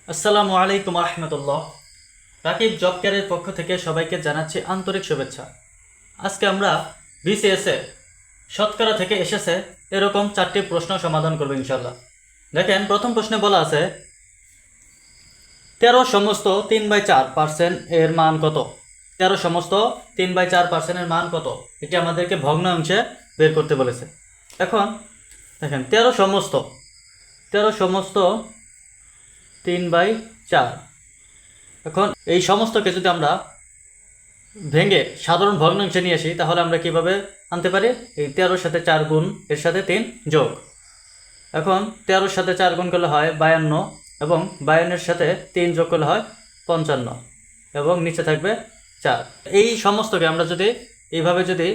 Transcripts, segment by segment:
আসসালামু আলাইকুম রহমতুল্লাহ। রাকিব জব কেয়ারের পক্ষ থেকে সবাইকে জানাচ্ছি আন্তরিক শুভেচ্ছা। আজকে আমরা বিসিএস এ শতকরা থেকে এসেছে এরকম 4টি প্রশ্ন সমাধান করব ইনশাল্লাহ। দেখেন, প্রথম প্রশ্নে বলা আছে 13 সমস্ত 3/4% এর মান কত। 13 সমস্ত 3/4% এর মান কত, এটি আমাদেরকে ভগ্নাংশে বের করতে বলেছে। এখন দেখেন, 13 সমস্ত 3/4, এখন এই সমস্তকে যদি আমরা ভেঙে সাধারণ ভগ্নাংশে নিয়ে আসি তাহলে আমরা কিভাবে আনতে পারি? এই 13-র সাথে 4 গুণ, এর সাথে 3 যোগ। এখন 13-র সাথে 4 গুণ করলে হয় 52, এবং 52-এর সাথে 3 যোগ করলে হয় 55, এবং নিচে থাকবে 4। এই সমস্তকে আমরা যদি এইভাবে যদি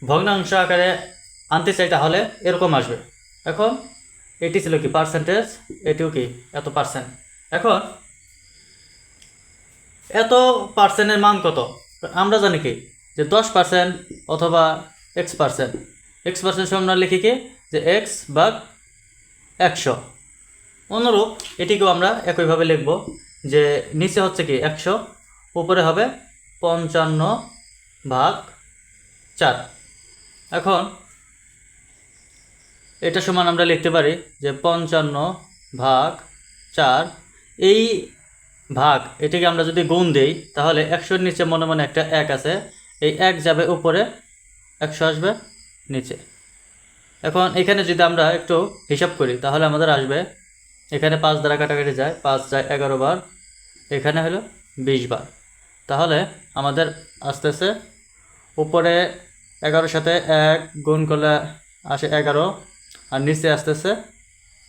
ভগ্নাংশ আকারে আনতে চাই তাহলে এরকম আসবে। এখন এটি ছিল কি পার্সেন্টেজ, এটিও কি এত পার্সেন্ট। এখন এত পার্সেন্টের মান কত? আমরা জানি কি যে 10% অথবা x%। x% আমরা লিখি কি যে x ভাগ 100। অনুরূপ এটিকেও আমরা একইভাবে লিখব যে নিচে হচ্ছে কি 100, উপরে হবে 55/4। এখন এটা সমান আমরা লিখতে পারি যে 55/4। এই ভাগ এটিকে আমরা যদি গুণ দেই তাহলে 100-র নিচে মনে মনে একটা 1 আছে, এই 1 যাবে উপরে, 100 আসবে নিচে। এখন এখানে যদি আমরা একটু হিসাব করি তাহলে আমাদের আসবে, এখানে 5 দ্বারা কাটাকাটি যায়, 5 যায় 11 বার, এখানে হলো 20 বার। তাহলে আমাদের আসতেছে উপরে 11-র সাথে 1 গুণ করলে আসে 11, আর নিচে আসতেছে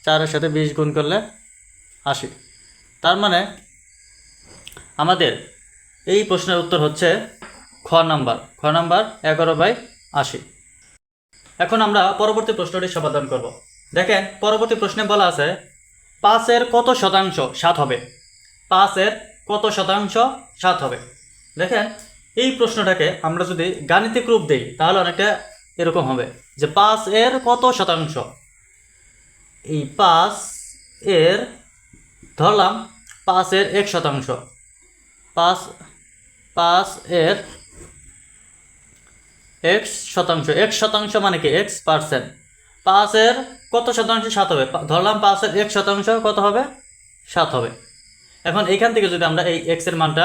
4-এর সাথে 20 গুণ করলে 80। তার মানে আমাদের এই প্রশ্নের উত্তর হচ্ছে খ নাম্বার 11/80। এখন আমরা পরবর্তী প্রশ্নটি সমাধান করব। দেখেন, পরবর্তী প্রশ্নে বলা আছে 5-এর কত শতাংশ 7 হবে। 5-এর কত শতাংশ 7 হবে। দেখেন, এই প্রশ্নটাকে আমরা যদি গাণিতিক রূপ দেই তাহলে অনেকটা এরকম হবে যে 5-এর কত শতাংশ। এই 5-এর ধরলাম 5-এর 1%। 5-এর x%। x% মানে কি x%। 5-এর কত শতাংশ 7 হবে, ধরলাম 5-এর 1% কত হবে, 7 হবে। এখন এইখান থেকে যদি আমরা এই x এর মানটা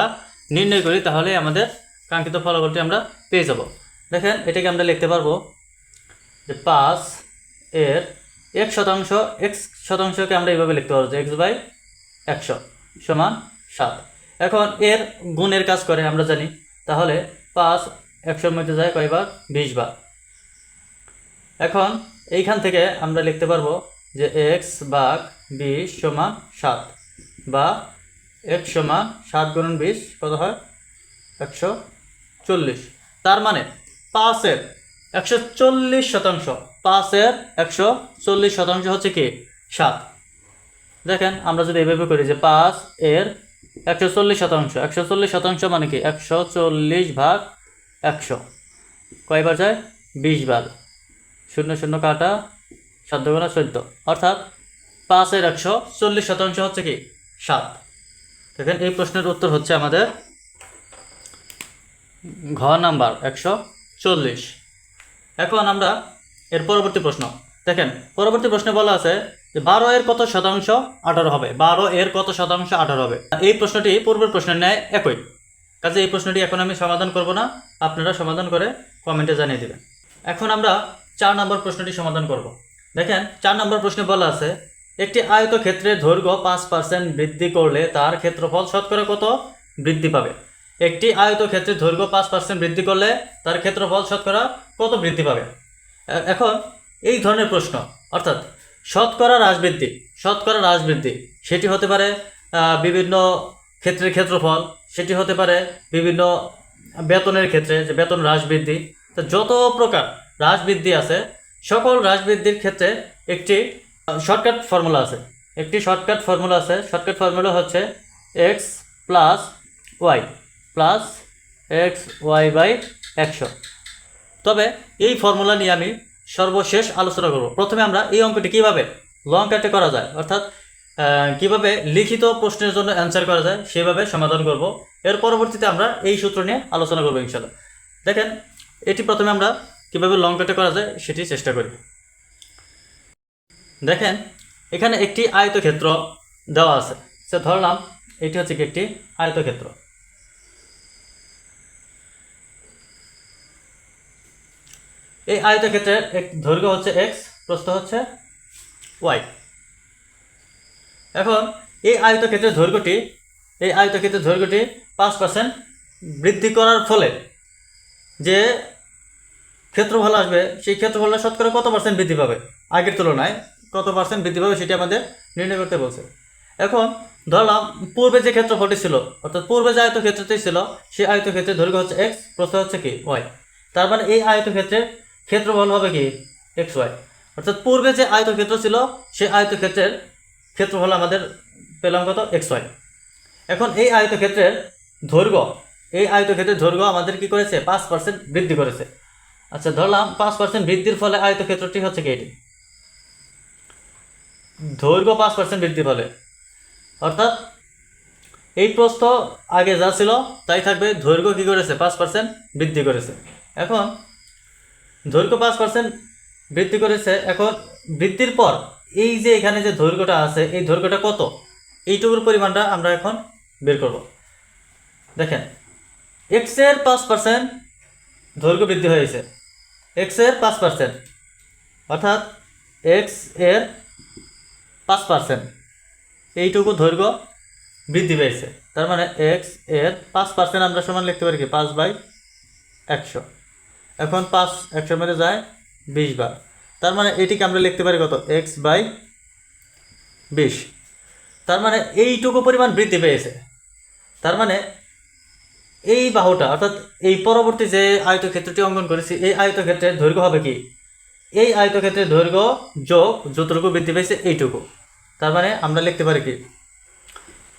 নির্ণয় করি তাহলে আমাদের কাঙ্ক্ষিত ফলাফলটি আমরা পেয়ে যাব। দেখেন, এটাকে আমরা লিখতে পারবো যে 5-এর 1%, x%কে আমরা এইভাবে লিখতে পারবো যে x/100 সমান 7। এখন এর গুণের কাজ করে আমরা জানি, তাহলে 5 100-র মধ্যে যায় কয়বার, 20 বার। এখন এইখান থেকে আমরা লিখতে পারবো যে x/20 সমান 7, বা x সমান 7 × 20 কত হয়, 140। তার মানে 5-এর 140%, 5-এর 140% হচ্ছে কি 7। দেখেন, আমরা যদি এভাবে করি যে 5-এর 140%, 140% মানে কি 140/100, কয়বার যায়, 20 বার। 0 0 কাটা, 7 × 14, অর্থাৎ 5-এর 140% হচ্ছে কি 7। দেখেন, এই প্রশ্নের উত্তর হচ্ছে আমাদের ঘ নাম্বার 140। এখন আমরা এর পরবর্তী প্রশ্ন দেখেন, পরবর্তী প্রশ্নে বলা আছে যে 12-এর কত শতাংশ 18 হবে। 12-এর কত শতাংশ 18 হবে। এই প্রশ্নটি পূর্বের প্রশ্নের ন্যায় একই, কাজে এই প্রশ্নটি এখন আমি সমাধান করব না, আপনারা সমাধান করে কমেন্টে জানিয়ে দেবেন। এখন আমরা 4 নম্বর প্রশ্নটি সমাধান করব। দেখেন, 4 নম্বর প্রশ্নে বলা আছে একটি আয়তক্ষেত্রের দৈর্ঘ্য 5% বৃদ্ধি করলে তার ক্ষেত্রফল শতকরা কত বৃদ্ধি পাবে। একটি আয়তক্ষেত্রের দৈর্ঘ্য 5% বৃদ্ধি করলে তার ক্ষেত্রফল শতকরা কত বৃদ্ধি পাবে। এখন এই ধরনের প্রশ্ন, অর্থাৎ শতকরা হ্রাস বৃদ্ধি, সেটি হতে পারে বিভিন্ন ক্ষেত্রের ক্ষেত্রফল, সেটি হতে পারে বিভিন্ন বেতনের ক্ষেত্রে যে বেতন হ্রাস বৃদ্ধি। তো যত প্রকার হ্রাস বৃদ্ধি আছে, সকল হ্রাস বৃদ্ধির ক্ষেত্রে একটি শর্টকাট ফর্মুলা আছে। শর্টকাট ফর্মুলা হচ্ছে x + y + xy/100। তবে এই ফর্মুলা নিয়ে আমি সর্বশেষ আলোচনা করব। প্রথমে আমরা এই অঙ্কটি কীভাবে লং কাটে করা যায়, অর্থাৎ কিভাবে লিখিত প্রশ্নের জন্য অ্যান্সার করা যায় সেভাবে সমাধান করব। এর পরবর্তীতে আমরা এই সূত্র নিয়ে আলোচনা করবো ইনশাল্লাহ। দেখেন, এটি প্রথমে আমরা কিভাবে লং কাটে করা যায় সেটি চেষ্টা করি। দেখেন, এখানে একটি আয়তক্ষেত্র দেওয়া আছে। সে ধরলাম এটি হচ্ছে কি একটি আয়তক্ষেত্র। এই আয়তক্ষেত্রের দৈর্ঘ্য হচ্ছে এক্স, প্রস্থ হচ্ছে ওয়াই। এখন এই আয়তক্ষেত্রের দৈর্ঘ্যটি 5% বৃদ্ধি করার ফলে যে ক্ষেত্রফল আসবে সেই ক্ষেত্রফলটা শতকরা কত পার্সেন্ট বৃদ্ধি পাবে, আগের তুলনায় কত পার্সেন্ট বৃদ্ধি পাবে সেটি আমাদের নির্ণয় করতে বলছে। এখন ধরলাম পূর্বে যে ক্ষেত্রফলটি ছিল, অর্থাৎ পূর্বে যে আয়তক্ষেত্রটি ছিল সেই আয়তক্ষেত্রের দৈর্ঘ্য হচ্ছে এক্স, প্রস্থ হচ্ছে কি ওয়াই। তার মানে এই আয়তক্ষেত্রের ক্ষেত্রফল হবে কি এক্স ওয়াই। অর্থাৎ পূর্বে যে আয়তক্ষেত্র ছিল সেই আয়তক্ষেত্রের ক্ষেত্রফল আমাদের পেলাম কত এক্স ওয়াই। এখন এই আয়তক্ষেত্রের দৈর্ঘ্য আমাদের কি করেছে 5% বৃদ্ধি করেছে। আচ্ছা, ধরলাম 5% বৃদ্ধির ফলে আয়তক্ষেত্রটি হচ্ছে কি এটি, দৈর্ঘ্য 5% বৃদ্ধির ফলে, অর্থাৎ এই প্রস্থ আগে যা ছিল তাই থাকবে, দৈর্ঘ্য কি করেছে 5% বৃদ্ধি করেছে। এখন দৈর্ঘ্য 5% বৃদ্ধি করেছে। এখন বৃদ্ধির পর এই যে এখানে যে দৈর্ঘ্যটা আছে এই দৈর্ঘ্যটা কত, এইটুকুর পরিমাণটা আমরা এখন বের করব। দেখেন, এক্স এর 5% দৈর্ঘ্য বৃদ্ধি হয়েছে, এক্স এর 5%, অর্থাৎ এক্স এর 5% এইটুকু দৈর্ঘ্য বৃদ্ধি পেয়েছে। তার মানে এক্স এর 5% আমরা সমান লিখতে পারি কি 5/100। এখন 5 100 মধ্যে যায় 20 বার, তার মানে এটিকে আমরা লিখতে পারি কত x/20। তার মানে এইটুকু পরিমাণ বৃদ্ধি পেয়েছে। তার মানে এই বাহুটা, অর্থাৎ এই পরবর্তী যে আয়তক্ষেত্রটি অঙ্কন করেছি এই আয়তক্ষেত্রের দৈর্ঘ্য হবে কি, এই আয়তক্ষেত্রের দৈর্ঘ্য যোগ যতটুকু বৃদ্ধি পেয়েছে এইটুকু। তার মানে আমরা লিখতে পারি কি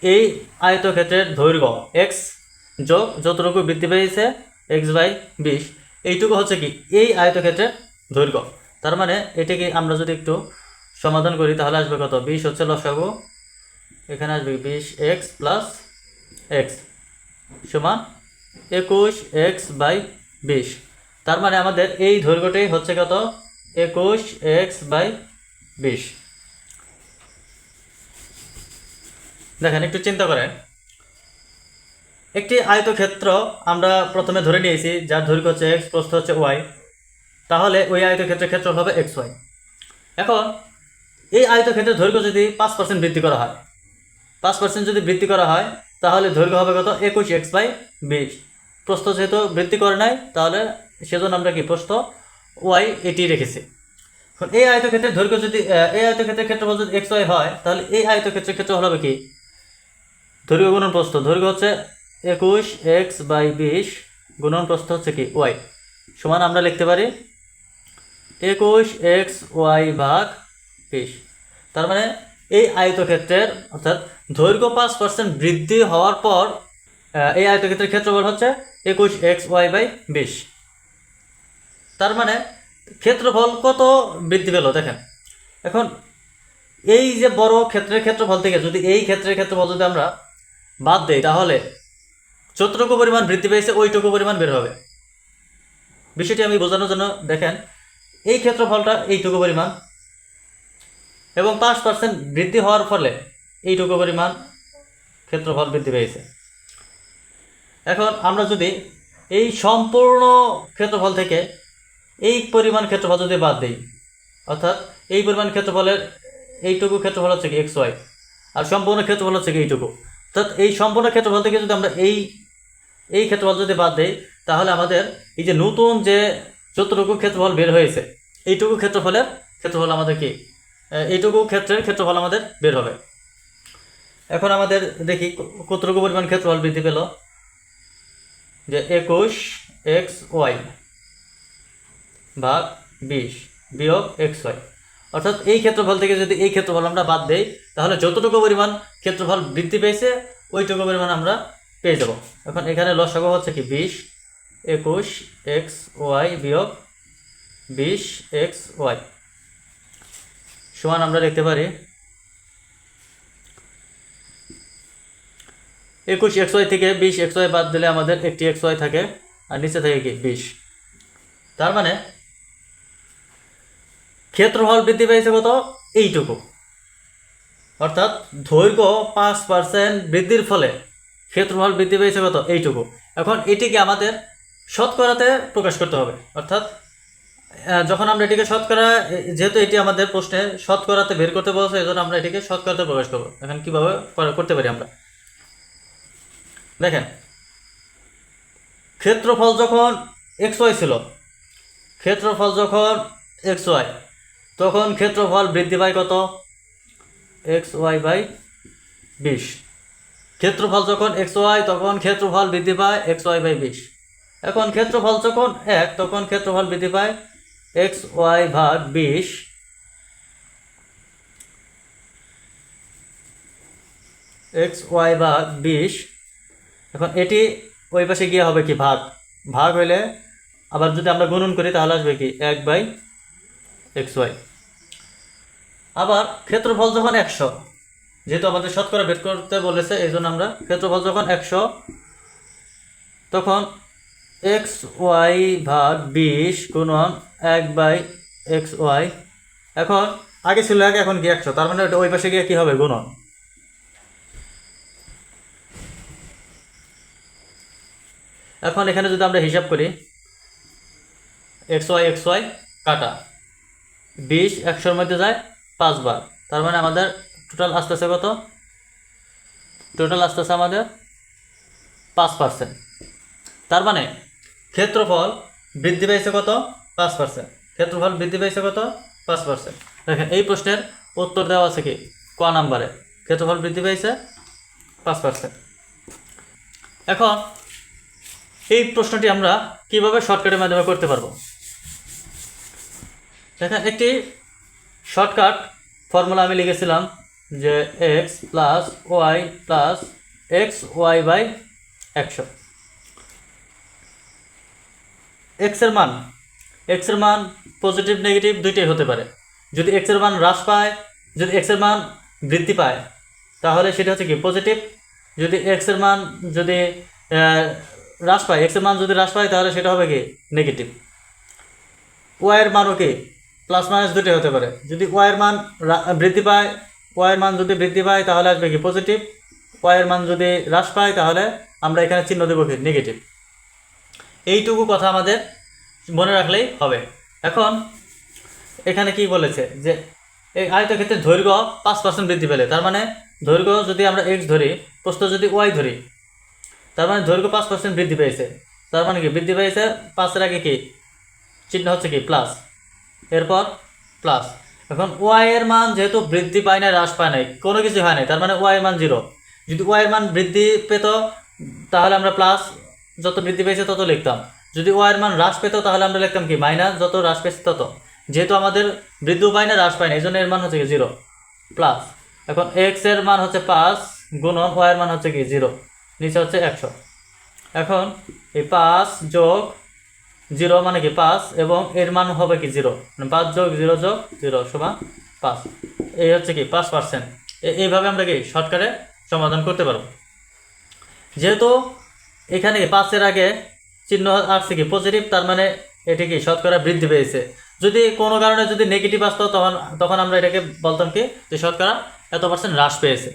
এই আয়তক্ষেত্রের দৈর্ঘ্য এক্স যোগ যতটুকু বৃদ্ধি পেয়েছে x/20, এইটুকু হচ্ছে কি এই আয়তক্ষেত্রের দৈর্ঘ্য। তার মানে এটিকে আমরা যদি একটু সমাধান করি তাহলে আসবে কত, 20 হচ্ছে লসাগু, এখানে আসবে 20x + x সমান 21x/20। তার মানে আমাদের এই দৈর্ঘ্যটাই হচ্ছে কত 21x/20। দেখেন, একটু চিন্তা করেন, একটি আয়তক্ষেত্র আমরা প্রথমে ধরে নিয়েছি যার দৈর্ঘ্য হচ্ছে এক্স, প্রস্থ হচ্ছে ওয়াই, তাহলে ওই আয়তক্ষেত্রের ক্ষেত্রফল হবে এক্স ওয়াই। এখন এই আয়তক্ষেত্রের দৈর্ঘ্য যদি 5% বৃদ্ধি করা হয়, 5% যদি বৃদ্ধি করা হয় তাহলে দৈর্ঘ্য হবে কত 21x/20। প্রস্থ যেহেতু বৃদ্ধি করে নাই তাহলে সেজন্য আমরা কি প্রস্থ ওয়াই এটি রেখেছি। এখন এই আয়তক্ষেত্রের দৈর্ঘ্য যদি এই আয়তক্ষেত্রের ক্ষেত্রফল যদি এক্স ওয়াই হয় তাহলে এই আয়তক্ষেত্রের ক্ষেত্রফল হবে কি দৈর্ঘ্য গুণন প্রস্থ, দৈর্ঘ্য হচ্ছে 21x/20 গুণন প্রস্থ হচ্ছে কি ওয়াই, সমান আমরা লিখতে পারি 21xy/20। তার মানে এই আয়তক্ষেত্রের অর্থাৎ দৈর্ঘ্য 5% বৃদ্ধি হওয়ার পর এই আয়তক্ষেত্রের ক্ষেত্রফল হচ্ছে 21xy/20। তার মানে ক্ষেত্রফল কত বৃদ্ধি পেল দেখেন। এখন এই যে বড় ক্ষেত্রের ক্ষেত্রফল থেকে যদি এই ক্ষেত্রের ক্ষেত্রফল যদি আমরা বাদ দেই তাহলে যতটুকু পরিমাণ বৃদ্ধি পেয়েছে ওইটুকু পরিমাণ বের হবে। বিষয়টি আমি বোঝানোর জন্য দেখেন, এই ক্ষেত্রফলটা এইটুকু পরিমাণ এবং 5% বৃদ্ধি হওয়ার ফলে এইটুকু পরিমাণ ক্ষেত্রফল বৃদ্ধি পেয়েছে। এখন আমরা যদি এই সম্পূর্ণ ক্ষেত্রফল থেকে এই পরিমাণ ক্ষেত্রফল যদি বাদ দিই, অর্থাৎ এই পরিমাণ ক্ষেত্রফলের এইটুকু ক্ষেত্রফল হচ্ছে কি এক্স ওয়াই আর সম্পূর্ণ ক্ষেত্রফল হচ্ছে কি এইটুকু, অর্থাৎ এই সম্পূর্ণ ক্ষেত্রফল থেকে যদি আমরা এই ক্ষেত্রফল যদি বাদ দিই তাহলে আমাদের এই যে নতুন যে যতটুকু ক্ষেত্রফল বের হয়েছে এইটুকু ক্ষেত্রফল আমাদের কি এইটুকু ক্ষেত্রের ক্ষেত্রফল আমাদের বের হবে। এখন আমাদের দেখি কতটুকু পরিমাণ ক্ষেত্রফল বৃদ্ধি পেল, যে 21xy/20 বিয়োগ xy, অর্থাৎ এই ক্ষেত্রফল থেকে যদি এই ক্ষেত্রফল আমরা বাদ দেই তাহলে যতটুকু পরিমাণ ক্ষেত্রফল বৃদ্ধি পেয়েছে ওইটুকু পরিমাণ আমরা পেয়ে যাব। এখন এখানে লসাগু হচ্ছে কি 20, 21xy বিয়োগ 20xy সমান আমরা লিখতে পারি 21xy থেকে 20xy বাদ দিলে আমাদের একটি xy থাকে, আর নিচে থাকে কি 20। তার মানে ক্ষেত্রফল বৃদ্ধি পেয়েছে কত? এইটুকু। অর্থাৎ দৈর্ঘ্য 5% বৃদ্ধির ফলে ক্ষেত্রফল বৃদ্ধি পেয়েছে কত? এইটুকু। এখন এটিকে আমাদের শতকরাতে প্রকাশ করতে হবে। অর্থাৎ যখন আমরা এটিকে শতকরা, যেহেতু এটি আমাদের প্রশ্নে শতকরাতে বের করতে বলছে, এই জন্য আমরা এটিকে শতকরাতে প্রকাশ করবো। এখন কীভাবে করতে পারি আমরা দেখেন, ক্ষেত্রফল যখন xy ছিল, ক্ষেত্রফল যখন xy, তখন ক্ষেত্রফল বৃদ্ধি পায় কত? xy/20। ক্ষেত্রফল যখন xy, তখন ক্ষেত্রফল বৃদ্ধি পায় xy/20। এখন ক্ষেত্রফল যখন 1, তখন ক্ষেত্রফল বৃদ্ধি পায় xy/20। xy/20। এখন এটি ওই পাশে গিয়ে হবে কি ভাগ, ভাগ হইলে আবার যদি আমরা গুণন করি তাহলে আসবে কি 1/xy। আবার ক্ষেত্রফল যখন 100, যেহেতু আমাদের শতকরা বের করতে বলেছে এই জন্য আমরা ক্ষেত্রফল যখন 100, তখন xy/20 গুণন 1/xy। এখন আগে ছিল 1, এখন কি 100, তার মানে ওটা ওই পাশে গিয়ে কি হবে? গুণন। এখন এখানে যদি আমরা হিসাব করি, xy কাটা, 20 100-র মধ্যে যায় 5 বার, তার মানে আমাদের টোটাল আসতেছে কত? টোটাল আসতেছে আমাদের 5%। তার মানে ক্ষেত্রফল বৃদ্ধি পেয়েছে কত? 5%। ক্ষেত্রফল বৃদ্ধি পেয়েছে কত? 5%। দেখেন এই প্রশ্নের উত্তর দেওয়া আছে কি ক নাম্বারে, ক্ষেত্রফল বৃদ্ধি পেয়েছে 5%। এখন এই প্রশ্নটি আমরা কিভাবে শর্টকাটের মাধ্যমে করতে পারবো? দেখেন একটি শর্টকাট ফর্মুলা আমি লিখেছিলাম যে x + y + xy/100। x এর মান পজিটিভ নেগেটিভ দুইটাই হতে পারে। যদি x এর মান হ্রাস পায়, যদি x এর মান বৃদ্ধি পায় তাহলে সেটা হচ্ছে কি পজিটিভ। যদি x এর মান যদি হ্রাস পায়, x এর মান যদি হ্রাস পায় তাহলে সেটা হবে কি নেগেটিভ। y এর মানও কি প্লাস মাইনাস দুটোই হতে পারে। যদি y এর মান বৃদ্ধি পায়, y এর মান যদি বৃদ্ধি পায় তাহলে আসবে কি পজিটিভ। y এর মান যদি হ্রাস পায় তাহলে আমরা এখানে চিহ্ন দেবো কি নেগেটিভ। এইটুকু কথা আমাদের মনে রাখলেই হবে। এখন এখানে কি বলেছে যে এই আয়তক্ষেত্রের দৈর্ঘ্য 5% বৃদ্ধি পেলে, তার মানে দৈর্ঘ্য যদি আমরা x ধরি, প্রস্থ যদি y ধরি, তার মানে দৈর্ঘ্য 5% বৃদ্ধি পেয়েছে। তার মানে কি বৃদ্ধি পেয়েছে, 5-এর আগে কি চিহ্ন হচ্ছে কি প্লাস, এরপর প্লাস। এখন y এর মান যেহেতু বৃদ্ধি পায় না, হ্রাস পায় নাই, কোনো কিছু হয় নাই, তার মানে y এর মান 0। যদি y এর মান বৃদ্ধি পেত তাহলে আমরা প্লাস, যত বৃদ্ধি পেয়েছে তত লিখতাম। যদি y এর মান হ্রাস পেত তাহলে আমরা লিখতাম কি মাইনাস, যত হ্রাস পেয়েছে তত। যেহেতু আমাদের বৃদ্ধিও পায় না, হ্রাস পায় না, এই জন্য এর মান হচ্ছে কি 0 প্লাস। এখন x এর মান হচ্ছে 5 গুণন y এর মান হচ্ছে কি 0, নিচে হচ্ছে 100। এখন এই 5 যোগ 0 মানে কি 5, এবং এর মান হবে কি 0, মানে 5 যোগ 0 যোগ 0 সমান 5। এই হচ্ছে কি 5%। এইভাবে আমরা কি শর্টকাটে সমাধান করতে পারবো। যেহেতু এখানে 5-এর আগে চিহ্ন আসছে কি পজিটিভ, তার মানে এটি কি শতকরা বৃদ্ধি পেয়েছে। যদি কোনো কারণে যদি নেগেটিভ আসতো তখন আমরা এটাকে বলতাম কি যে শতকরা এত % হ্রাস পেয়েছে।